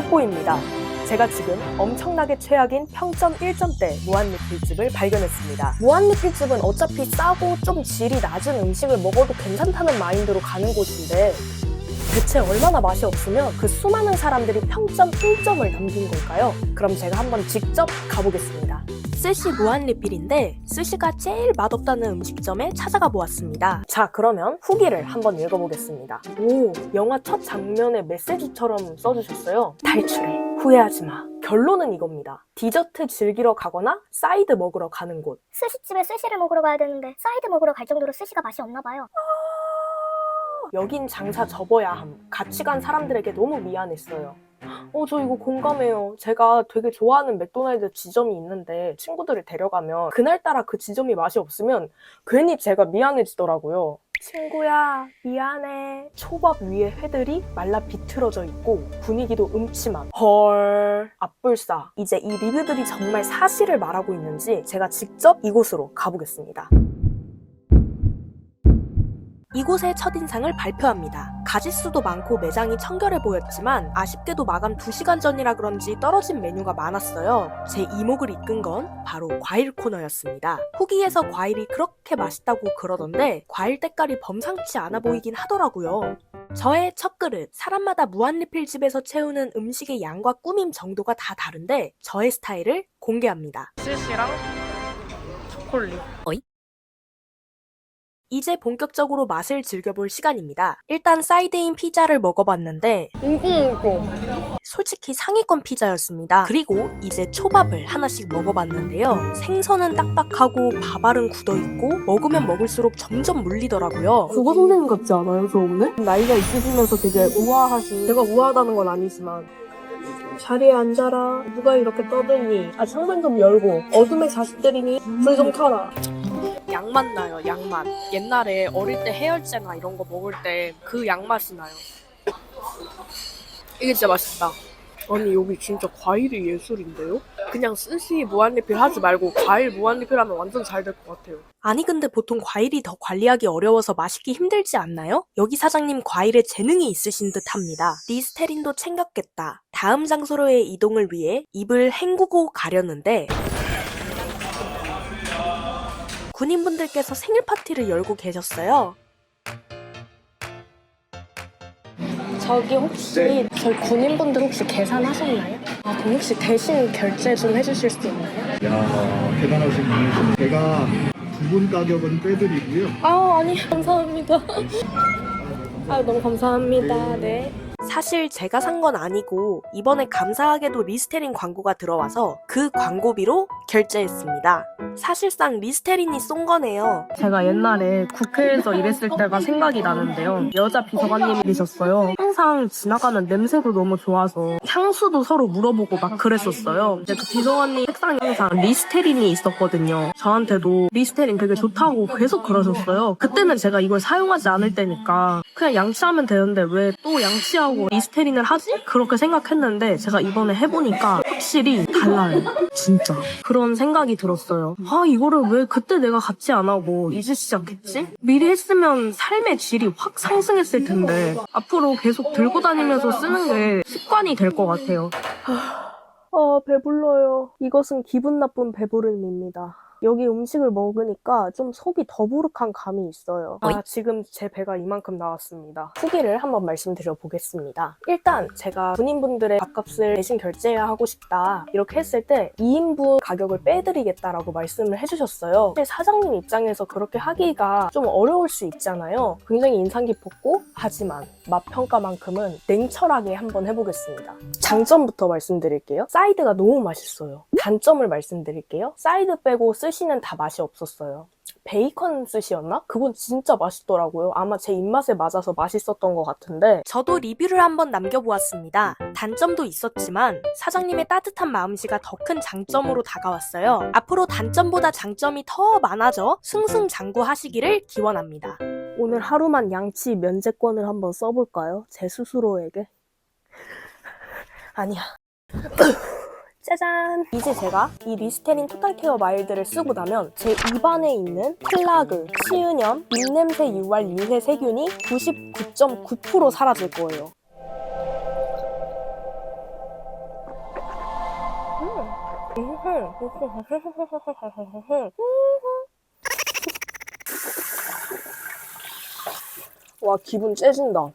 속보입니다. 제가 지금 엄청나게 최악인 평점 1점대 무한리필집을 발견했습니다. 무한리필집은 어차피 싸고 좀 질이 낮은 음식을 먹어도 괜찮다는 마인드로 가는 곳인데 대체 얼마나 맛이 없으면 그 수많은 사람들이 평점 1점을 남긴 걸까요? 그럼 제가 한번 직접 가보겠습니다. 스시 무한리필인데 스시가 제일 맛없다는 음식점에 찾아가 보았습니다. 자, 그러면 후기를 한번 읽어보겠습니다. 오, 영화 첫 장면에 메시지처럼 써주셨어요. 탈출해, 후회하지 마. 결론은 이겁니다. 디저트 즐기러 가거나 사이드 먹으러 가는 곳. 스시집에 스시를 먹으러 가야 되는데 사이드 먹으러 갈 정도로 스시가 맛이 없나 봐요. 여긴 장사 접어야 함. 같이 간 사람들에게 너무 미안했어요. 저 이거 공감해요. 제가 되게 좋아하는 맥도날드 지점이 있는데 친구들을 데려가면 그날따라 그 지점이 맛이 없으면 괜히 제가 미안해지더라고요. 친구야, 미안해. 초밥 위에 회들이 말라 비틀어져 있고 분위기도 음침함. 헐, 앞불싸. 이제 이 리뷰들이 정말 사실을 말하고 있는지 제가 직접 이곳으로 가보겠습니다. 이곳의 첫인상을 발표합니다. 가짓수도 많고 매장이 청결해 보였지만 아쉽게도 마감 2시간 전이라 그런지 떨어진 메뉴가 많았어요. 제 이목을 이끈 건 바로 과일 코너였습니다. 후기에서 과일이 그렇게 맛있다고 그러던데 과일 때깔이 범상치 않아 보이긴 하더라고요. 저의 첫 그릇, 사람마다 무한리필집에서 채우는 음식의 양과 꾸밈 정도가 다 다른데 저의 스타일을 공개합니다. 스시랑 초콜릿. 이제 본격적으로 맛을 즐겨볼 시간입니다. 일단 사이드인 피자를 먹어봤는데 솔직히 상위권 피자였습니다. 그리고 이제 초밥을 하나씩 먹어봤는데요. 생선은 딱딱하고 밥알은 굳어있고 먹으면 먹을수록 점점 물리더라고요. 국어 선생님 같지 않아요, 저 오늘? 나이가 있으시면서 되게 우아하신. 제가 우아하다는 건 아니지만. 자리에 앉아라. 누가 이렇게 떠드니? 창문 좀 열고. 어둠의 자식들이니? 불 좀 켜라. 양맛 나요, 양맛. 옛날에 어릴 때 해열제나 이런 거 먹을 때 그 양맛이 나요. 이게 진짜 맛있다. 아니, 여기 진짜 과일이 예술인데요? 그냥 스시 무한리필 하지 말고 과일 무한리필 하면 완전 잘 될 것 같아요. 아니 근데 보통 과일이 더 관리하기 어려워서 맛있기 힘들지 않나요? 여기 사장님 과일에 재능이 있으신 듯합니다. 리스테린도 챙겼겠다. 다음 장소로의 이동을 위해 입을 헹구고 가려는데 군인분들께서 생일 파티를 열고 계셨어요. 저기 혹시 저희 군인분들 혹시 계산하셨나요? 그럼 혹시 대신 결제 좀 해주실 수 있나요? 야, 대단하신 분이시네. 제가 두 분 가격은 빼드리고요. 아니 감사합니다. 너무 감사합니다. 네. 사실 제가 산 건 아니고 이번에 감사하게도 리스테린 광고가 들어와서 그 광고비로 결제했습니다. 사실상 리스테린이 쏜 거네요. 제가 옛날에 국회에서 일했을 때가 생각이 나는데요. 여자 비서관님이셨어요. 항상 지나가는 냄새도 너무 좋아서 향수도 서로 물어보고 막 그랬었어요. 근데 그 비서관님 책상에 항상 리스테린이 있었거든요. 저한테도 리스테린 되게 좋다고 계속 그러셨어요. 그때는 제가 이걸 사용하지 않을 때니까 그냥 양치하면 되는데 왜 또 양치하고 리스테린을 하지? 그렇게 생각했는데 제가 이번에 해보니까 확실히 달라요. 진짜. 그런 생각이 들었어요. 이거를 왜 그때 내가 같이 안 하고 이제 시작했지? 미리 했으면 삶의 질이 확 상승했을 텐데 앞으로 계속 들고 다니면서 쓰는 게 습관이 될 것 같아요. 배불러요. 이것은 기분 나쁜 배부름입니다. 여기 음식을 먹으니까 좀 속이 더부룩한 감이 있어요. 지금 제 배가 이만큼 나왔습니다. 후기를 한번 말씀드려 보겠습니다. 일단 제가 군인분들의 밥값을 대신 결제해야 하고 싶다 이렇게 했을 때 2인분 가격을 빼드리겠다라고 말씀을 해주셨어요. 사실 사장님 입장에서 그렇게 하기가 좀 어려울 수 있잖아요. 굉장히 인상 깊었고 하지만 맛평가만큼은 냉철하게 한번 해보겠습니다. 장점부터 말씀드릴게요. 사이드가 너무 맛있어요. 단점을 말씀드릴게요. 사이드 빼고 스시는 다 맛이 없었어요. 베이컨 스시였나? 그건 진짜 맛있더라고요. 아마 제 입맛에 맞아서 맛있었던 것 같은데 저도 리뷰를 한번 남겨보았습니다. 단점도 있었지만 사장님의 따뜻한 마음씨가 더 큰 장점으로 다가왔어요. 앞으로 단점보다 장점이 더 많아져 승승장구하시기를 기원합니다. 오늘 하루만 양치 면제권을 한번 써볼까요? 제 스스로에게? 아니야. 짜잔! 이제 제가 이 리스테린 토탈케어 마일드를 쓰고 나면 제 입안에 있는 플라그, 치은염, 입냄새 유발 유해 세균이 99.9% 사라질 거예요. 와, 기분 째진다.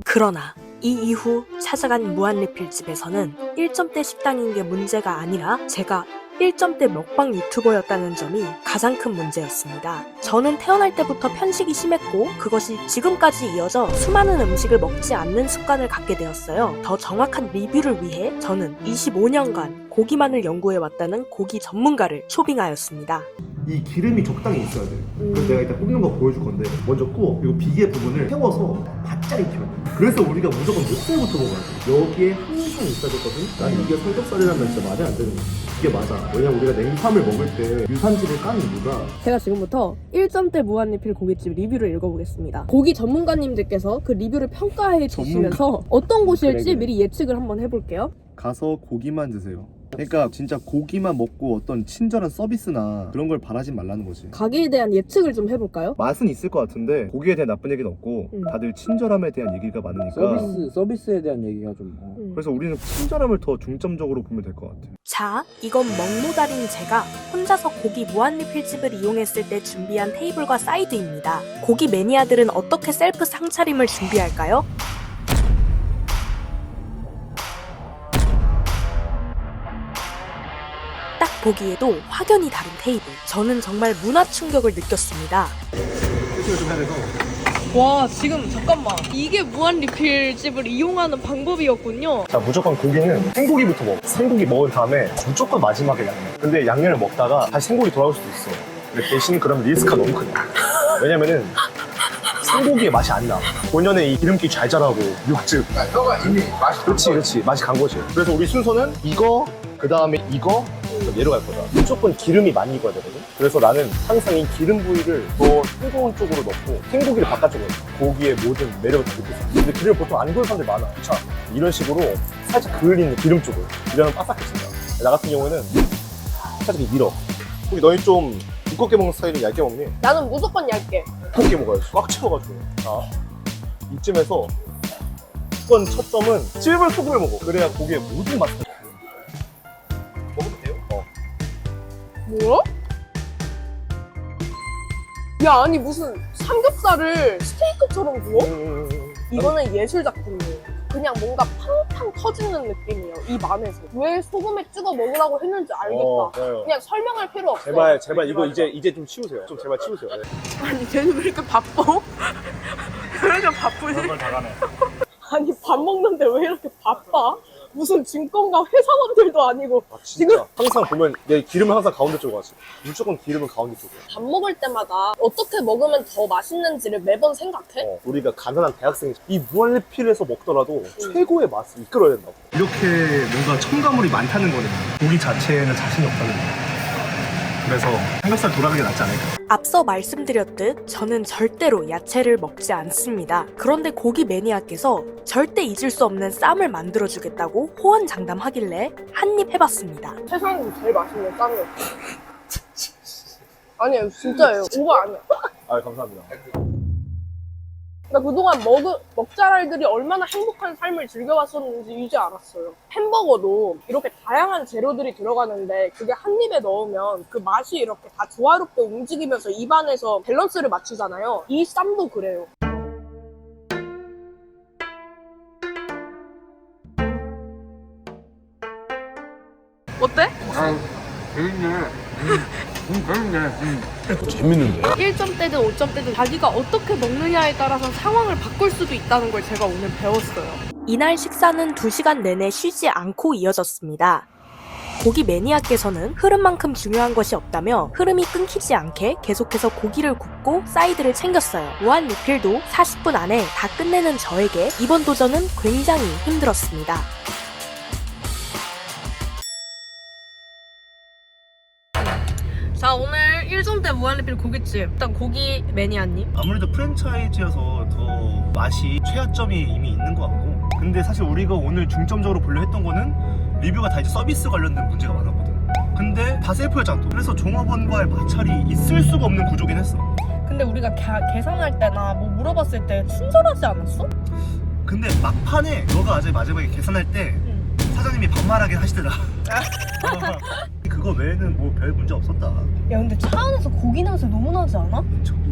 그러나 이 이후 찾아간 무한리필집에서는 1점대 식당인 게 문제가 아니라 제가 1점대 먹방 유튜버였다는 점이 가장 큰 문제였습니다. 저는 태어날 때부터 편식이 심했고 그것이 지금까지 이어져 수많은 음식을 먹지 않는 습관을 갖게 되었어요. 더 정확한 리뷰를 위해 저는 25년간 고기만을 연구해왔다는 고기 전문가를 초빙하였습니다. 이 기름이 적당히 있어야 돼. 그래서 내가 일단 굽는 거 보여줄 건데 먼저 구워. 그리고 비계 부분을 태워서 바짝 익히면 돼. 그래서 우리가 무조건 목살부터 먹어야 돼. 여기에 항상 있어야 되거든. 난 이게 삼겹살이라면 진짜 말이 안 되는 거야. 이게 맞아. 왜냐면 우리가 냉삼을 먹을 때 유산지를 까는 이유가 제가 지금부터 1점대 무한리필 고깃집 리뷰를 읽어보겠습니다. 고기 전문가님들께서 그 리뷰를 평가해 주시면서 어떤 곳일지 그래. 미리 예측을 한번 해볼게요. 가서 고기만 드세요. 그러니까 진짜 고기만 먹고 어떤 친절한 서비스나 그런 걸 바라진 말라는 거지. 가게에 대한 예측을 좀 해볼까요? 맛은 있을 것 같은데 고기에 대한 나쁜 얘기는 없고 다들 친절함에 대한 얘기가 많으니까 서비스에 대한 얘기가 좀 그래서 우리는 친절함을 더 중점적으로 보면 될 것 같아. 자, 이건 먹노달인 제가 혼자서 고기 무한리필집을 이용했을 때 준비한 테이블과 사이드입니다. 고기 매니아들은 어떻게 셀프 상차림을 준비할까요? 딱 보기에도 확연히 다른 테이블. 저는 정말 문화 충격을 느꼈습니다. 와, 지금 잠깐만. 이게 무한리필집을 이용하는 방법이었군요. 자, 무조건 고기는 생고기부터 먹어. 생고기 먹은 다음에 무조건 마지막에 양념. 근데 양념을 먹다가 다시 생고기 돌아올 수도 있어. 근데 대신 그럼 리스크가 너무 크다. 왜냐면은 생고기의 맛이 안 나. 본연의 이 기름기 잘 자라고 육즙. 혀가 이미 맛이 그렇지. 맛이 간 거지. 그래서 우리 순서는 이거, 그 다음에 이거, 얘로 갈 거다. 무조건 기름이 많이 익어야 되거든. 그래서 나는 항상 이 기름 부위를 더 뜨거운 쪽으로 넣고 생고기를 바깥쪽으로 넣고 고기의 모든 매력을 다 느낄 수 있어. 근데 기름을 보통 안 그을 사람들이 많아. 그쵸? 이런 식으로 살짝 그을리는 기름 쪽을 이러면 바삭해진다. 나 같은 경우에는 살짝 밀어. 혹시 너희 좀 두껍게 먹는 스타일이 얇게 먹니? 나는 무조건 얇게. 두껍게 먹어야지. 꽉 채워가지고. 자, 이쯤에서 무조건 첫 점은 찔불 소금을 먹어. 그래야 고기의 모든 맛을 먹으면 돼요? 뭐야? 야, 아니 무슨 삼겹살을 스테이크처럼 구워? 이거는 예술 작품이에요. 그냥 뭔가 팡팡 터지는 느낌이에요. 입 안에서. 왜 소금에 찍어 먹으라고 했는지 알겠다. 그냥 설명할 필요 없어. 제발 이거 이제 좀 치우세요. 좀 제발 치우세요. 네. 아니 쟤는 왜 이렇게 바빠? 왜 이렇게 바쁘지? 그걸 다 가네. 아니 밥 먹는데 왜 이렇게 바빠? 무슨 증권가 회사원들도 아니고. 아, 진짜. 항상 보면 내 기름은 항상 가운데 쪽으로 가지. 무조건 기름은 가운데 쪽이야. 밥 먹을 때마다 어떻게 먹으면 더 맛있는지를 매번 생각해? 우리가 가난한 대학생이 이 무한리필에서 먹더라도 최고의 맛을 이끌어야 된다고. 이렇게 뭔가 첨가물이 많다는 거는 고기 자체에는 자신이 없다는 거야. 그래서 삼겹살 돌아가게 낫지 않을까. 앞서 말씀드렸듯 저는 절대로 야채를 먹지 않습니다. 그런데 고기 매니아께서 절대 잊을 수 없는 쌈을 만들어주겠다고 호언장담하길래 한입 해봤습니다. 세상에서 제일 맛있는 쌈이었어. 아니에요, 진짜예요. 오버 아니야. 아, 감사합니다. 나 그동안 먹자랄들이 얼마나 행복한 삶을 즐겨왔었는지 이제 알았어요. 햄버거도 이렇게 다양한 재료들이 들어가는데 그게 한 입에 넣으면 그 맛이 이렇게 다 조화롭게 움직이면서 입안에서 밸런스를 맞추잖아요. 이 쌈도 그래요. 어때? 재밌는데? 1점대든 5점대든 자기가 어떻게 먹느냐에 따라서 상황을 바꿀 수도 있다는 걸 제가 오늘 배웠어요. 이날 식사는 2시간 내내 쉬지 않고 이어졌습니다. 고기 매니아께서는 흐름만큼 중요한 것이 없다며 흐름이 끊기지 않게 계속해서 고기를 굽고 사이드를 챙겼어요. 무한 리필도 40분 안에 다 끝내는 저에게 이번 도전은 굉장히 힘들었습니다. 자, 오늘 1점대 무한리필 고깃집. 일단 고기 매니아님. 아무래도 프랜차이즈여서 더 맛이 최하점이 이미 있는 것 같고, 근데 사실 우리가 오늘 중점적으로 보려 했던 거는 리뷰가 다 이제 서비스 관련된 문제가 많았거든. 근데 다 셀프였잖아 또. 그래서 종업원과의 마찰이 있을 수가 없는 구조긴 했어. 근데 우리가 계산할 때나 뭐 물어봤을 때 친절하지 않았어? 근데 막판에 너가 아직 마지막에 계산할 때 사장님이 반말하게 하시더라. 그거 외에는 뭐 별 문제 없었다. 야 근데 차 안에서 고기 냄새 너무 나지 않아?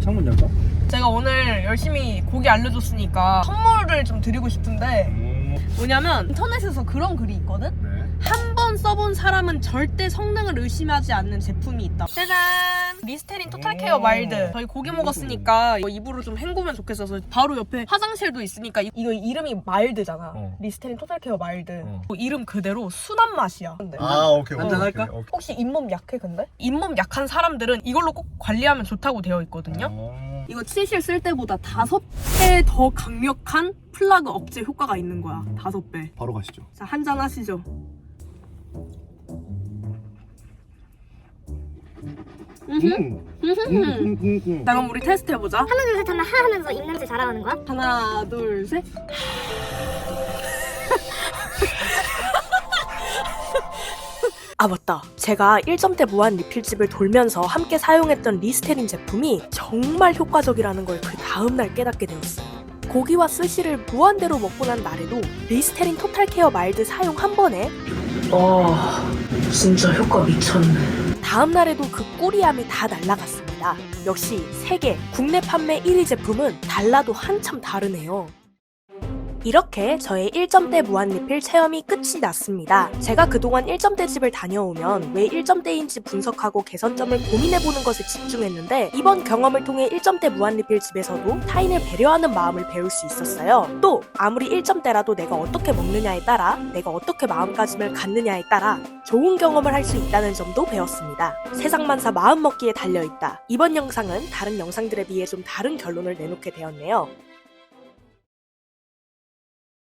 창문 열까? 제가 오늘 열심히 고기 알려줬으니까 선물을 좀 드리고 싶은데 뭐냐면 인터넷에서 그런 글이 있거든? 네. 한 번 써본 사람은 절대 성능을 의심하지 않는 제품이 있다. 짜잔! 리스테린 토탈케어 마일드. 저희 고기 먹었으니까 이거 입으로 좀 헹구면 좋겠어서 바로 옆에 화장실도 있으니까 이거 이름이 마일드잖아. 리스테린 토탈케어 마일드. 이름 그대로 순한 맛이야. 근데 아 오케이. 한잔 할까? 오케이. 혹시 잇몸 약해 근데? 잇몸 약한 사람들은 이걸로 꼭 관리하면 좋다고 되어 있거든요. 이거 치실 쓸 때보다 5배 더 강력한 플라그 억제 효과가 있는 거야. 5배. 바로 가시죠. 자, 한잔 하시죠. 자, 그럼 우리 테스트 해보자. 하나 둘 셋 하면 하 하면서 입냄새 자랑하는 거야? 하나, 둘, 셋. 아 맞다. 제가 1점대 무한 리필집을 돌면서 함께 사용했던 리스테린 제품이 정말 효과적이라는 걸 그 다음날 깨닫게 되었어요. 고기와 스시를 무한대로 먹고 난 날에도 리스테린 토탈케어 마일드 사용 한 번에 진짜 효과 미쳤네. 다음날에도 그 꾸리함이 다 날아갔습니다. 역시 세계 국내 판매 1위 제품은 달라도 한참 다르네요. 이렇게 저의 1점대 무한리필 체험이 끝이 났습니다. 제가 그동안 1점대 집을 다녀오면 왜 1점대인지 분석하고 개선점을 고민해보는 것에 집중했는데 이번 경험을 통해 1점대 무한리필 집에서도 타인을 배려하는 마음을 배울 수 있었어요. 또 아무리 1점대라도 내가 어떻게 먹느냐에 따라 내가 어떻게 마음가짐을 갖느냐에 따라 좋은 경험을 할 수 있다는 점도 배웠습니다. 세상만사 마음먹기에 달려있다. 이번 영상은 다른 영상들에 비해 좀 다른 결론을 내놓게 되었네요.